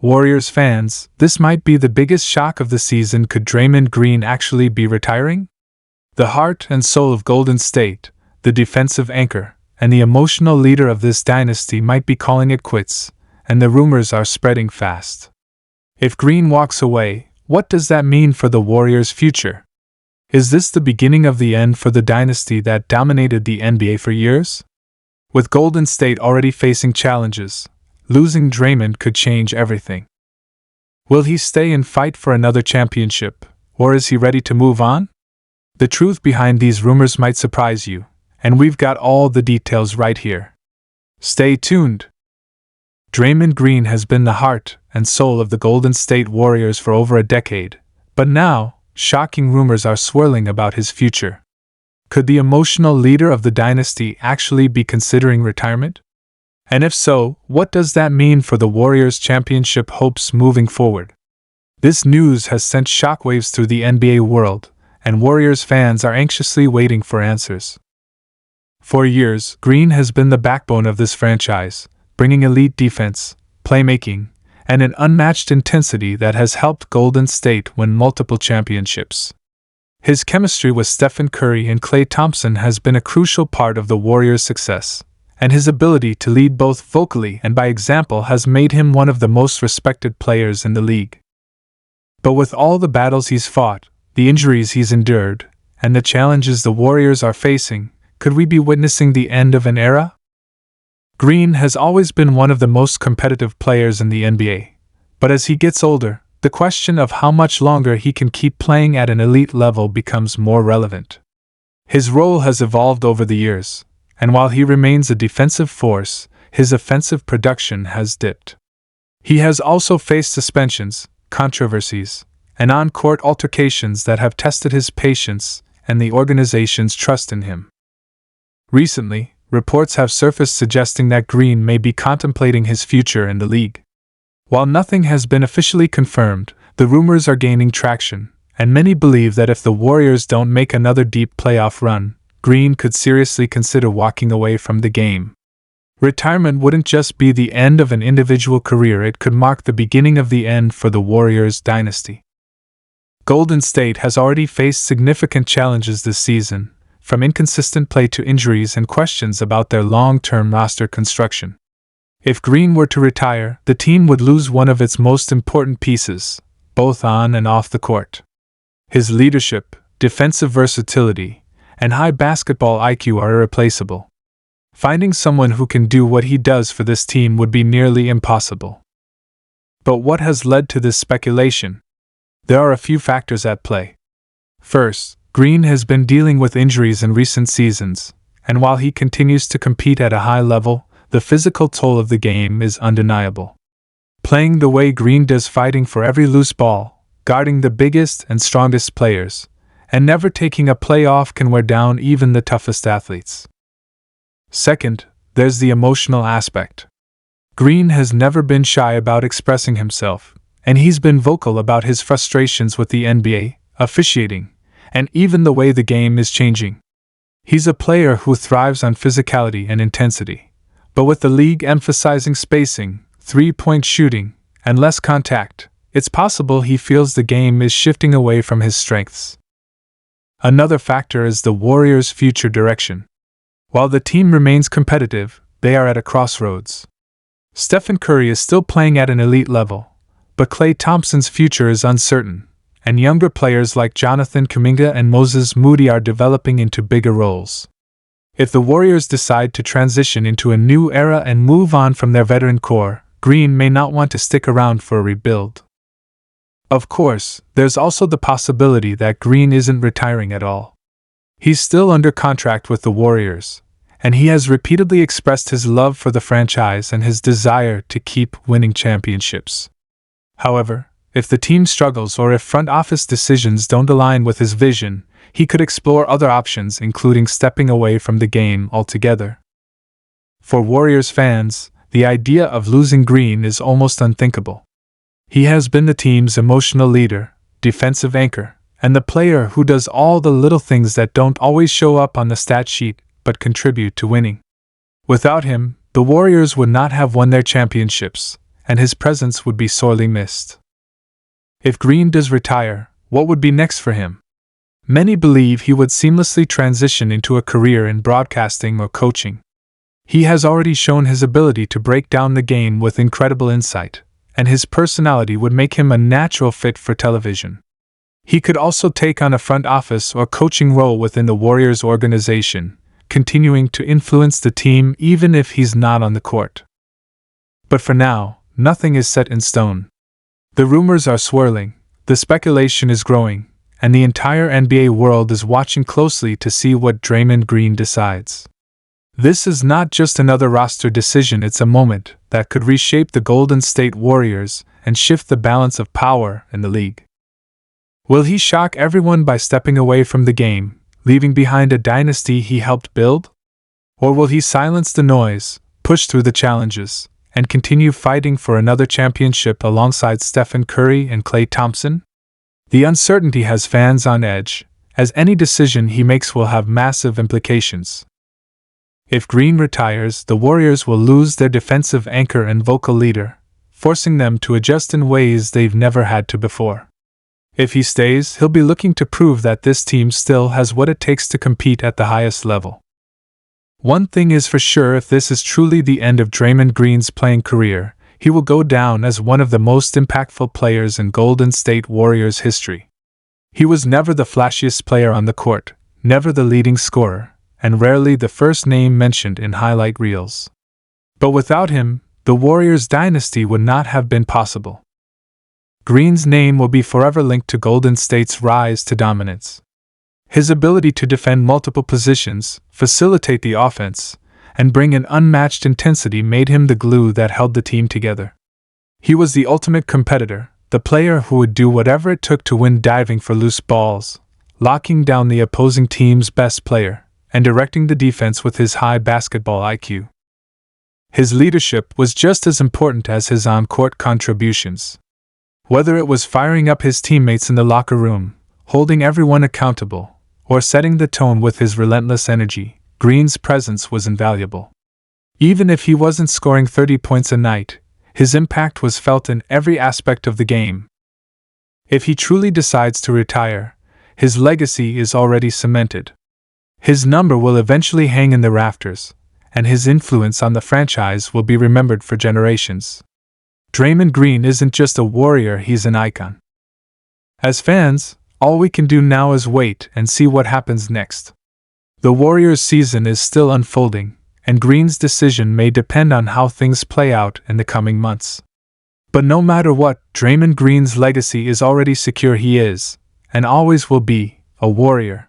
Warriors fans, this might be the biggest shock of the season. Could Draymond Green actually be retiring? The heart and soul of Golden State, the defensive anchor, and the emotional leader of this dynasty might be calling it quits, and the rumors are spreading fast. If Green walks away, what does that mean for the Warriors' future? Is this the beginning of the end for the dynasty that dominated the NBA for years? With Golden State already facing challenges, losing Draymond could change everything. Will he stay and fight for another championship, or is he ready to move on? The truth behind these rumors might surprise you, and we've got all the details right here. Stay tuned! Draymond Green has been the heart and soul of the Golden State Warriors for over a decade, but now, shocking rumors are swirling about his future. Could the emotional leader of the dynasty actually be considering retirement? And if so, what does that mean for the Warriors' championship hopes moving forward? This news has sent shockwaves through the NBA world, and Warriors fans are anxiously waiting for answers. For years, Green has been the backbone of this franchise, bringing elite defense, playmaking, and an unmatched intensity that has helped Golden State win multiple championships. His chemistry with Stephen Curry and Klay Thompson has been a crucial part of the Warriors' success, and his ability to lead both vocally and by example has made him one of the most respected players in the league. But with all the battles he's fought, the injuries he's endured, and the challenges the Warriors are facing, could we be witnessing the end of an era? Green has always been one of the most competitive players in the NBA, but as he gets older, the question of how much longer he can keep playing at an elite level becomes more relevant. His role has evolved over the years, and while he remains a defensive force, his offensive production has dipped. He has also faced suspensions, controversies, and on-court altercations that have tested his patience and the organization's trust in him. Recently, reports have surfaced suggesting that Green may be contemplating his future in the league. While nothing has been officially confirmed, the rumors are gaining traction, and many believe that if the Warriors don't make another deep playoff run, Green could seriously consider walking away from the game. Retirement wouldn't just be the end of an individual career, it could mark the beginning of the end for the Warriors' dynasty. Golden State has already faced significant challenges this season, from inconsistent play to injuries and questions about their long-term roster construction. If Green were to retire, the team would lose one of its most important pieces, both on and off the court. His leadership, defensive versatility, and high basketball IQ are irreplaceable. Finding someone who can do what he does for this team would be nearly impossible. But what has led to this speculation? There are a few factors at play. First, Green has been dealing with injuries in recent seasons, and while he continues to compete at a high level, the physical toll of the game is undeniable. Playing the way Green does, fighting for every loose ball, guarding the biggest and strongest players, and never taking a play off can wear down even the toughest athletes. Second, there's the emotional aspect. Green has never been shy about expressing himself, and he's been vocal about his frustrations with the NBA, officiating, and even the way the game is changing. He's a player who thrives on physicality and intensity, but with the league emphasizing spacing, three-point shooting, and less contact, it's possible he feels the game is shifting away from his strengths. Another factor is the Warriors' future direction. While the team remains competitive, they are at a crossroads. Stephen Curry is still playing at an elite level, but Klay Thompson's future is uncertain, and younger players like Jonathan Kuminga and Moses Moody are developing into bigger roles. If the Warriors decide to transition into a new era and move on from their veteran core, Green may not want to stick around for a rebuild. Of course, there's also the possibility that Green isn't retiring at all. He's still under contract with the Warriors, and he has repeatedly expressed his love for the franchise and his desire to keep winning championships. However, if the team struggles or if front office decisions don't align with his vision, he could explore other options, including stepping away from the game altogether. For Warriors fans, the idea of losing Green is almost unthinkable. He has been the team's emotional leader, defensive anchor, and the player who does all the little things that don't always show up on the stat sheet but contribute to winning. Without him, the Warriors would not have won their championships, and his presence would be sorely missed. If Green does retire, what would be next for him? Many believe he would seamlessly transition into a career in broadcasting or coaching. He has already shown his ability to break down the game with incredible insight, and his personality would make him a natural fit for television. He could also take on a front office or coaching role within the Warriors organization, continuing to influence the team even if he's not on the court. But for now, nothing is set in stone. The rumors are swirling, the speculation is growing, and the entire NBA world is watching closely to see what Draymond Green decides. This is not just another roster decision, it's a moment that could reshape the Golden State Warriors and shift the balance of power in the league. Will he shock everyone by stepping away from the game, leaving behind a dynasty he helped build? Or will he silence the noise, push through the challenges, and continue fighting for another championship alongside Stephen Curry and Klay Thompson? The uncertainty has fans on edge, as any decision he makes will have massive implications. If Green retires, the Warriors will lose their defensive anchor and vocal leader, forcing them to adjust in ways they've never had to before. If he stays, he'll be looking to prove that this team still has what it takes to compete at the highest level. One thing is for sure, if this is truly the end of Draymond Green's playing career, he will go down as one of the most impactful players in Golden State Warriors history. He was never the flashiest player on the court, never the leading scorer, and rarely the first name mentioned in highlight reels. But without him, the Warriors' dynasty would not have been possible. Green's name will be forever linked to Golden State's rise to dominance. His ability to defend multiple positions, facilitate the offense, and bring an unmatched intensity made him the glue that held the team together. He was the ultimate competitor, the player who would do whatever it took to win, diving for loose balls, locking down the opposing team's best player, and directing the defense with his high basketball IQ. His leadership was just as important as his on-court contributions. Whether it was firing up his teammates in the locker room, holding everyone accountable, or setting the tone with his relentless energy, Green's presence was invaluable. Even if he wasn't scoring 30 points a night, his impact was felt in every aspect of the game. If he truly decides to retire, his legacy is already cemented. His number will eventually hang in the rafters, and his influence on the franchise will be remembered for generations. Draymond Green isn't just a Warrior, he's an icon. As fans, all we can do now is wait and see what happens next. The Warriors' season is still unfolding, and Green's decision may depend on how things play out in the coming months. But no matter what, Draymond Green's legacy is already secure. He is, and always will be, a Warrior.